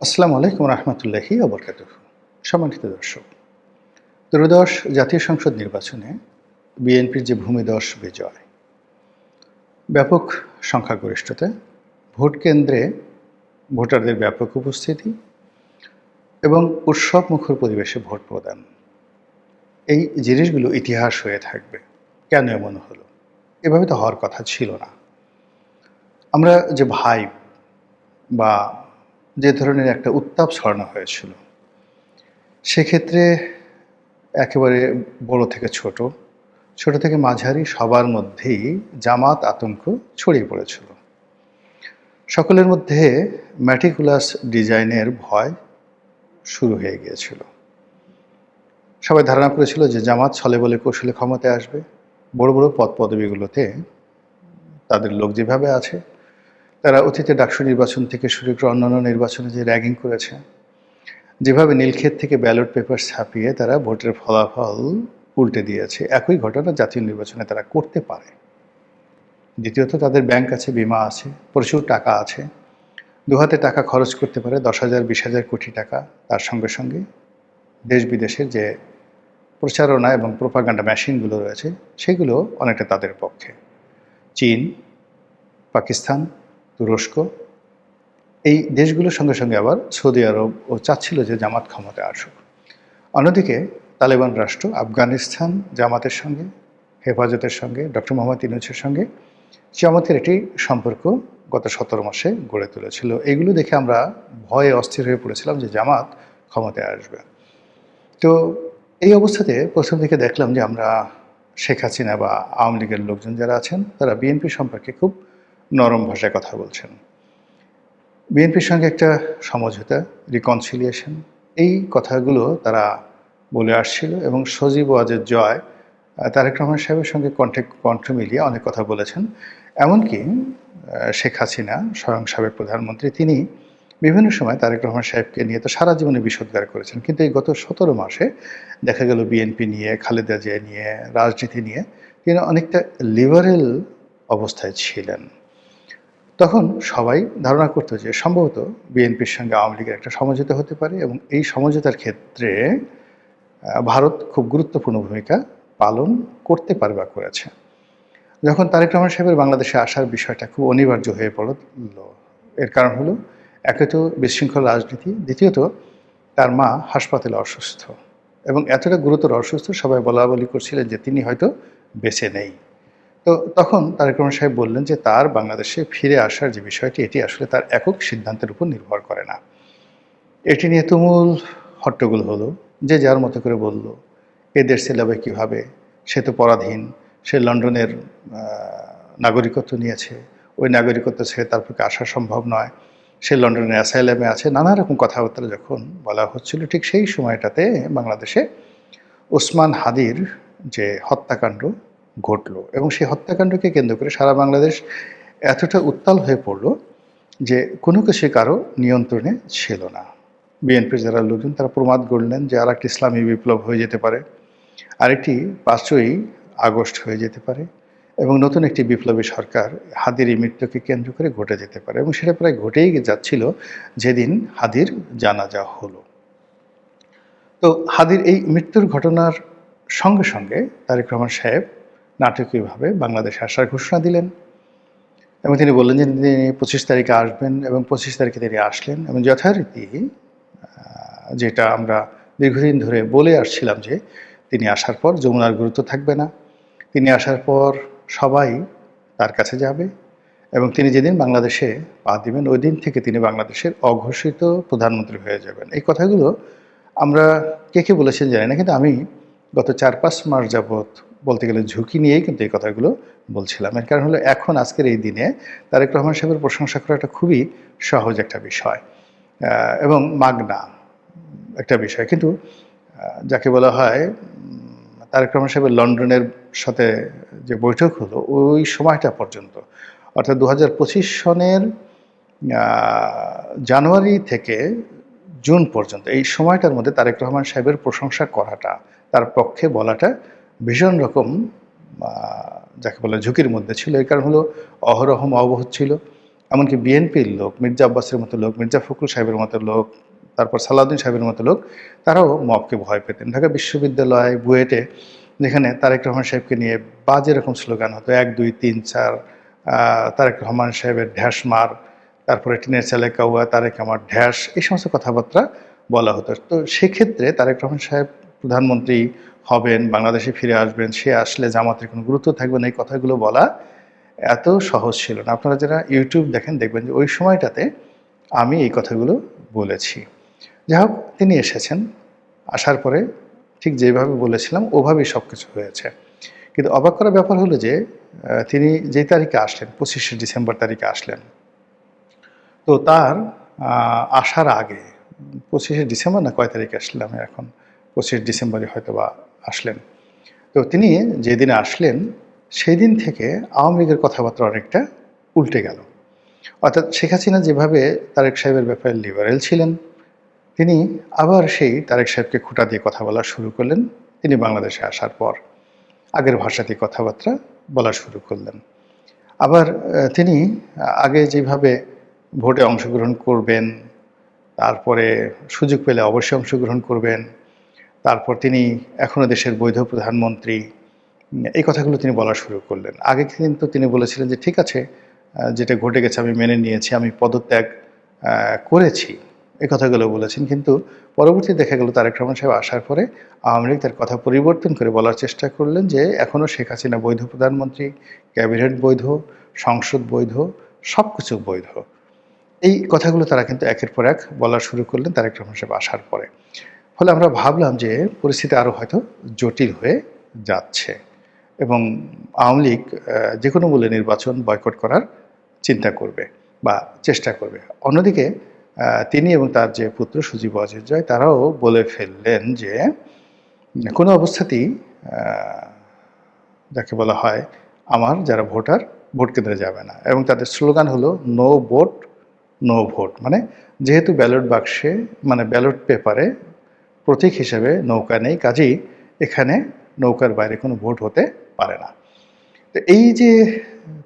আসসালামু আলাইকুম রহমতুল্লাহি ওবরকাতুহু। সম্মানিত দর্শক, ত্রয়োদশ জাতীয় সংসদ নির্বাচনে বিএনপির যে ভূমিধস বিজয়, ব্যাপক সংখ্যাগরিষ্ঠতা, ভোট কেন্দ্রে ভোটারদের ব্যাপক উপস্থিতি এবং উৎসবমুখর পরিবেশে ভোট প্রদান, এই জিনিসগুলো ইতিহাস হয়ে থাকবে। কেন এমন হলো? এভাবে তো হওয়ার কথা ছিল না। আমরা যে ভাইব বা যে ধরনের একটা উত্তাপ ছড়ানো হয়েছিল, সেক্ষেত্রে একেবারে বড় থেকে ছোট, ছোট থেকে মাঝারি সবার মধ্যেই জামাত আতঙ্ক ছড়িয়ে পড়েছিল। সকলের মধ্যে ম্যাটিকুলাস ডিজাইনের ভয় শুরু হয়ে গিয়েছিল। সবাই ধারণা করেছিল যে জামাত ছলে বলে কৌশলে ক্ষমতায় আসবে। বড় বড় পদবিগুলোতে তাদের লোক যেভাবে আছে, তারা অতীতে ডাকসু নির্বাচন থেকে শুরু করে অন্যান্য নির্বাচনে যে র্যাগিং করেছে, যেভাবে নীলক্ষেত থেকে ব্যালট পেপার ছাপিয়ে তারা ভোটের ফলাফল উল্টে দিয়েছে, একই ঘটনা জাতীয় নির্বাচনে তারা করতে পারে। দ্বিতীয়ত, তাদের ব্যাংক আছে, বিমা আছে, প্রচুর টাকা আছে, দুহাতে টাকা খরচ করতে পারে, 10,000 20,000 কোটি টাকা। তার সঙ্গে সঙ্গে দেশ বিদেশের যে প্রচারণা এবং প্রোপাগান্ডা মেশিনগুলো রয়েছে, সেগুলো অনেকটা তাদের পক্ষে। চীন, পাকিস্তান, তুরস্ক, এই দেশগুলোর সঙ্গে সঙ্গে আবার সৌদি আরবও চাচ্ছিল যে জামাত ক্ষমতায় আসুক। অন্যদিকে তালেবান রাষ্ট্র আফগানিস্তান জামাতের সঙ্গে, হেফাজতের সঙ্গে, ডক্টর মোহাম্মদ ইউনূসের সঙ্গে জামাতের একটি সম্পর্ক গত 17 মাসে গড়ে তুলেছিল। এগুলো দেখে আমরা ভয়ে অস্থির হয়ে পড়েছিলাম যে জামাত ক্ষমতায় আসবে। তো এই অবস্থাতে প্রথম দিকে দেখলাম যে আমরা শেখ হাসিনা বা আওয়ামী লীগের লোকজন যারা আছেন, তারা বিএনপি সম্পর্কে খুব নরম ভাষায় কথা বলছেন। বিএনপির সঙ্গে একটা সমঝোতা, রিকনসিলিয়েশন, এই কথাগুলো তারা বলে আসছিল এবং সজীব ওয়াজেদ জয় তারেক রহমান সাহেবের সঙ্গে কণ্ঠ মিলিয়ে অনেক কথা বলেছেন। এমনকি শেখ হাসিনা স্বয়ং সাবেক প্রধানমন্ত্রী, তিনি বিভিন্ন সময় তারেক রহমান সাহেবকে নিয়ে তো সারা জীবনে বিষোদ্গার করেছেন, কিন্তু এই গত 17 মাসে দেখা গেল বিএনপি নিয়ে, খালেদা জিয়া নিয়ে, রাজনীতি নিয়ে তিনি অনেকটা লিবারেল অবস্থায় ছিলেন। তখন সবাই ধারণা করতো যে সম্ভবত বিএনপির সঙ্গে আওয়ামী লীগের একটা সমঝোতা হতে পারে এবং এই সমঝোতার ক্ষেত্রে ভারত খুব গুরুত্বপূর্ণ ভূমিকা পালন করতে পারে বা করেছে। যখন তারেক রহমান সাহেবের বাংলাদেশে আসার বিষয়টা খুব অনিবার্য হয়ে পড়ল, এর কারণ হলো, একে তো বিশৃঙ্খল রাজনীতি, দ্বিতীয়ত তার মা হাসপাতালে অসুস্থ এবং এতটা গুরুতর অসুস্থ, সবাই বলা বলি করছিলেন যে তিনি হয়তো বেঁচে নেই। তো তখন তারেক রহমান সাহেব বললেন যে তার বাংলাদেশে ফিরে আসার যে বিষয়টি, এটি আসলে তার একক সিদ্ধান্তের উপর নির্ভর করে না। এটি নিয়ে তুমুল হট্টগোল হলো, যে যার মতো করে বলল এ দেশ চালাবে কীভাবে, সে তো পরাধীন, সে লন্ডনের নাগরিকত্ব নিয়েছে, ওই নাগরিকত্ব ছেড়ে তার পক্ষে আসা সম্ভব নয়, সে লন্ডনের অ্যাসাইলামে আছে, নানা রকম কথাবার্তা যখন বলা হচ্ছিল, ঠিক সেই সময়টাতে বাংলাদেশে ওসমান হাদির যে হত্যাকাণ্ড ঘটল এবং সেই হত্যাকাণ্ডকে কেন্দ্র করে সারা বাংলাদেশ এতটা উত্তাল হয়ে পড়ল যে কোনো কিছু কারো নিয়ন্ত্রণে ছিল না। বিএনপির যারা লোকজন, তারা প্রমাদ গড়লেন যে আর একটি ইসলামী বিপ্লব হয়ে যেতে পারে, আরেকটি 5ই আগস্ট হয়ে যেতে পারে এবং নতুন একটি বিপ্লবী সরকার হাদির এই মৃত্যুকে কেন্দ্র করে ঘটে যেতে পারে। এবং সেটা প্রায় ঘটেই যাচ্ছিল যেদিন হাদির জানাজা হলো। তো হাদির এই মৃত্যুর ঘটনার সঙ্গে সঙ্গে তারেক রহমান সাহেব নাটকীয়ভাবে বাংলাদেশে আসার ঘোষণা দিলেন এবং তিনি বললেন যে তিনি 25 তারিখে আসবেন এবং 25 তারিখে তিনি আসলেন এবং যথারীতি যেটা আমরা দীর্ঘদিন ধরে বলে আসছিলাম যে তিনি আসার পর যমুনার গুরুত্ব থাকবে না, তিনি আসার পর সবাই তার কাছে যাবে এবং তিনি যেদিন বাংলাদেশে পা দিবেন ওই দিন থেকে তিনি বাংলাদেশের অঘোষিত প্রধানমন্ত্রী হয়ে যাবেন। এই কথাগুলো আমরা কে বলেছেন জানি না, কিন্তু আমি গত 4-5 মাস যাবৎ বলতে গেলে ঝুঁকি নিয়েই কিন্তু এই কথাগুলো বলছিলাম। এর কারণ হলো, এখন আজকের এই দিনে তারেক রহমান সাহেবের প্রশংসা করাটা খুবই সহজ একটা বিষয় এবং মাগনা একটা বিষয়, কিন্তু যাকে বলা হয় তারেক রহমান সাহেবের লন্ডনের সাথে যে বৈঠক হলো ওই সময়টা পর্যন্ত, অর্থাৎ 2025 সনের জানুয়ারি থেকে জুন পর্যন্ত, এই সময়টার মধ্যে তারেক রহমান সাহেবের প্রশংসা করাটা, তার পক্ষে বলাটা ভীষণ রকম যাকে বলে ঝুঁকির মধ্যে ছিল। এর কারণ হলো অহরহ মহবত ছিল এমনকি বিএনপির লোক, মির্জা আব্বাসের মতো লোক, মির্জা ফখরুল সাহেবের মতো লোক, তারপর সালাউদ্দিন সাহেবের মতো লোক, তারাও মবকে ভয় পেতেন। ঢাকা বিশ্ববিদ্যালয়, বুয়েটে যেখানে তারেক রহমান সাহেবকে নিয়ে বাজে রকম স্লোগান হতো, ১, ২, ৩, ৪, তারেক রহমান সাহেবের ঢ্যাস মার, তারপরে টিনের চালে কাউয়া, তারেক আমার ঢ্যাস, এই সমস্ত কথাবার্তা বলা হতো। তো সেক্ষেত্রে তারেক রহমান সাহেব প্রধানমন্ত্রী হবেন, বাংলাদেশে ফিরে আসবেন, সে আসলে জামাতের কোনো গুরুত্ব থাকবে না, এই কথাগুলো বলা এত সহজ ছিল না। আপনারা যারা ইউটিউব দেখেন দেখবেন যে ওই সময়টাতে আমি এই কথাগুলো বলেছি। যাই হোক, তিনি এসেছেন, আসার পরে ঠিক যেভাবে বলেছিলাম ওভাবেই সব কিছু হয়েছে। কিন্তু অবাক করার ব্যাপার হলো যে তিনি যেই তারিখে আসলেন, ২৫শে ডিসেম্বর তারিখে আসলেন, তো তার আসার আগে ২৫শে ডিসেম্বর না কয় তারিখে আসলাম এখন, ২৫ ডিসেম্বরে হয়তো বা আসলেন। তো তিনি যেদিনে আসলেন সেই দিন থেকে আওয়ামী লীগের কথাবার্তা অনেকটা উল্টে গেল। অর্থাৎ শেখ হাসিনা যেভাবে তারেক সাহেবের ব্যাপারে লিবারেল ছিলেন, তিনি আবার সেই তারেক সাহেবকে খোঁটা দিয়ে কথা বলা শুরু করলেন তিনি বাংলাদেশে আসার পর। আগের ভাষাতেই কথাবার্তা বলা শুরু করলেন। আবার তিনি আগে যেভাবে ভোটে অংশগ্রহণ করবেন, তারপরে সুযোগ পেলে অবশ্যই অংশগ্রহণ করবেন, তারপর তিনি এখনও দেশের বৈধ প্রধানমন্ত্রী, এই কথাগুলো তিনি বলা শুরু করলেন। আগে কিন্তু তিনি বলেছিলেন যে ঠিক আছে, যেটা ঘটে গেছে আমি মেনে নিয়েছি, আমি পদত্যাগ করেছি, এই কথাগুলো বলেছেন। কিন্তু পরবর্তীতে দেখা গেল তারেক রহমান সাহেব আসার পরে আওয়ামী লীগ তার কথা পরিবর্তন করে বলার চেষ্টা করলেন যে এখনও শেখ হাসিনা বৈধ প্রধানমন্ত্রী, ক্যাবিনেট বৈধ, সংসদ বৈধ, সব কিছু বৈধ। এই কথাগুলো তারা কিন্তু একের পর এক বলা শুরু করলেন তারেক রহমান সাহেব আসার পরে। ফলে আমরা ভাবলাম যে পরিস্থিতি আরও হয়তো জটিল হয়ে যাচ্ছে এবং আওয়ামী লীগ যে কোনো মূল্যে নির্বাচন বয়কট করার চিন্তা করবে বা চেষ্টা করবে। অন্যদিকে তিনি এবং তার যে পুত্র সজীব ওয়াজেদ জয় তারাও বলে ফেললেন যে কোনো অবস্থাতেই যাকে বলা হয় আমার যারা ভোটার ভোট কেন্দ্রে যাবে না, এবং তাদের স্লোগান হলো নো ভোট নো ভোট। মানে যেহেতু ব্যালট বাক্সে মানে ব্যালট পেপারে প্রতীক হিসেবে নৌকা নেই, কাজেই এখানে নৌকার বাইরে কোনো ভোট হতে পারে না। তো এই যে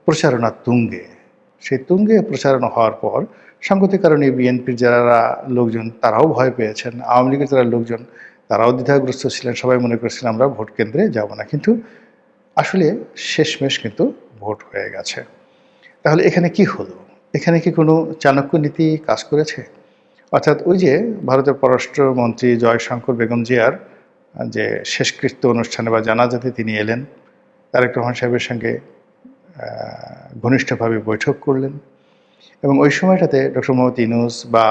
প্রচারণা তুঙ্গে, সেই তুঙ্গে প্রচারণা হওয়ার পর সাংগতিক কারণে বিএনপির যারা লোকজন তারাও ভয় পেয়েছেন, আওয়ামী লীগের যারা লোকজন তারাও দ্বিধাগ্রস্ত ছিলেন, সবাই মনে করছিলেন আমরা ভোট কেন্দ্রে যাব না। কিন্তু আসলে শেষমেশ কিন্তু ভোট হয়ে গেছে। তাহলে এখানে কি হলো? এখানে কি কোনো চাণক্য নীতি কাজ করেছে? অর্থাৎ ওই যে ভারতের পররাষ্ট্রমন্ত্রী জয়শঙ্কর বেগম জিয়ার যে শেষকৃত্য অনুষ্ঠানে বা জানাজাতে তিনি এলেন, তারেক রহমান সাহেবের সঙ্গে ঘনিষ্ঠভাবে বৈঠক করলেন এবং ওই সময়টাতে ডক্টর মোহাম্মদ ইউনূস বা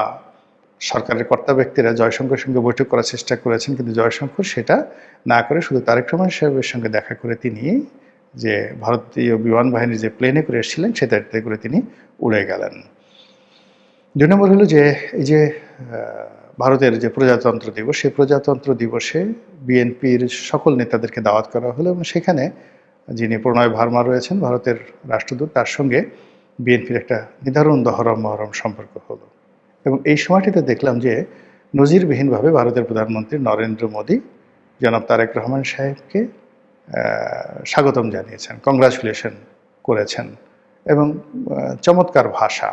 সরকারের কর্তা ব্যক্তিরা জয়শঙ্করের সঙ্গে বৈঠক করার চেষ্টা করেছেন, কিন্তু জয়শঙ্কর সেটা না করে শুধু তারেক রহমান সাহেবের সঙ্গে দেখা করে তিনি যে ভারতীয় বিমান বাহিনীর যে প্লেনে করে এসেছিলেন সেটাতে করে তিনি উড়ে গেলেন। ২ নম্বর হলো যে এই যে ভারতের যে প্রজাতন্ত্র দিবস, সেই প্রজাতন্ত্র দিবসে বিএনপির সকল নেতাদেরকে দাওয়াত করা হলো এবং সেখানে যিনি প্রণয় ভার্মা রয়েছেন ভারতের রাষ্ট্রদূত, তার সঙ্গে বিএনপির একটা নিদারুণ দহরম মহরম সম্পর্ক হলো। এবং এই সময়টিতে দেখলাম যে নজিরবিহীনভাবে ভারতের প্রধানমন্ত্রী নরেন্দ্র মোদী জনাব তারেক রহমান সাহেবকে স্বাগতম জানিয়েছেন, কংগ্রাচুলেশন করেছেন এবং চমৎকার ভাষা,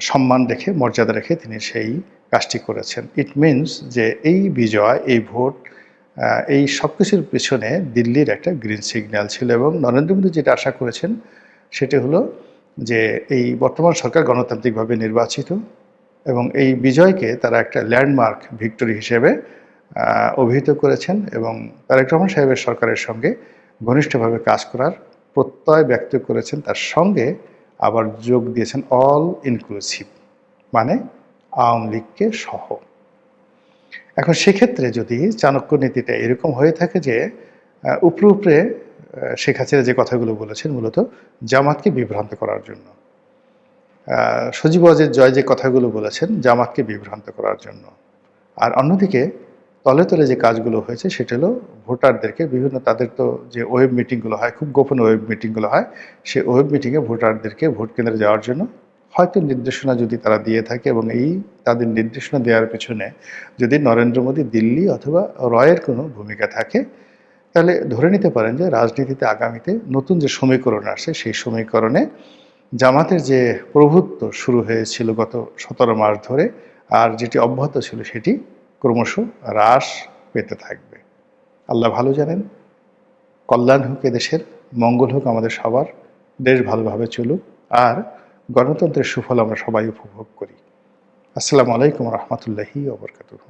সম্মান রেখে মর্যাদা রেখে তিনি সেই কাজটি করেছেন। ইট মিনস যে এই বিজয়, এই ভোট, এই সব কিছুর পিছনে দিল্লির একটা গ্রিন সিগন্যাল ছিল এবং নরেন্দ্র মোদী যেটা আশা করেছেন সেটি হলো যে এই বর্তমান সরকার গণতান্ত্রিকভাবে নির্বাচিত এবং এই বিজয়কে তারা একটা ল্যান্ডমার্ক ভিক্টরি হিসেবে অভিহিত করেছেন এবং তারেক রহমান সাহেবের সরকারের সঙ্গে ঘনিষ্ঠভাবে কাজ করার প্রত্যয় ব্যক্ত করেছেন। তার সঙ্গে আবার যোগ দিয়েছেন অল ইনক্লুসিভ, মানে আওয়ামী লীগকে সহ। এখন সেক্ষেত্রে যদি চাণক্য নীতিটা এরকম হয়ে থাকে যে উপরে উপরে শেখ হাসিনা যে কথাগুলো বলেছেন মূলত জামাতকে বিভ্রান্ত করার জন্য, সজীব ওয়াজেদ জয় যে কথাগুলো বলেছেন জামাতকে বিভ্রান্ত করার জন্য, আর অন্যদিকে তলে তলে যে কাজগুলো হয়েছে সেটা হলো ভোটারদেরকে বিভিন্ন, তাদের তো যে ওয়েব মিটিংগুলো হয়, খুব গোপন ওয়েব মিটিংগুলো হয়, সেই ওয়েব মিটিংয়ে ভোটারদেরকে ভোট কেন্দ্রে যাওয়ার জন্য হয়তো নির্দেশনা যদি তারা দিয়ে থাকে এবং এই তাদের নির্দেশনা দেওয়ার পেছনে যদি নরেন্দ্র মোদী, দিল্লি অথবা রয়ের কোনো ভূমিকা থাকে, তাহলে ধরে নিতে পারেন যে রাজনীতিতে আগামীতে নতুন যে সমীকরণ আসে সেই সমীকরণে জামাতের যে প্রভুত্ব শুরু হয়েছিল গত 17 মাস ধরে, আর যেটি অব্যাহত ছিল সেটি ক্রমশ হ্রাস পেতে থাকবে। আল্লাহ ভালো জানেন। কল্যাণ হোক এদেশের, মঙ্গল হোক আমাদের সবার, দেশ ভালোভাবে চলুক, আর গণতন্ত্রের সুফল আমরা সবাই উপভোগ করি। আসসালামু আলাইকুম রহমতুল্লাহি ওয়া বারাকাতুহু।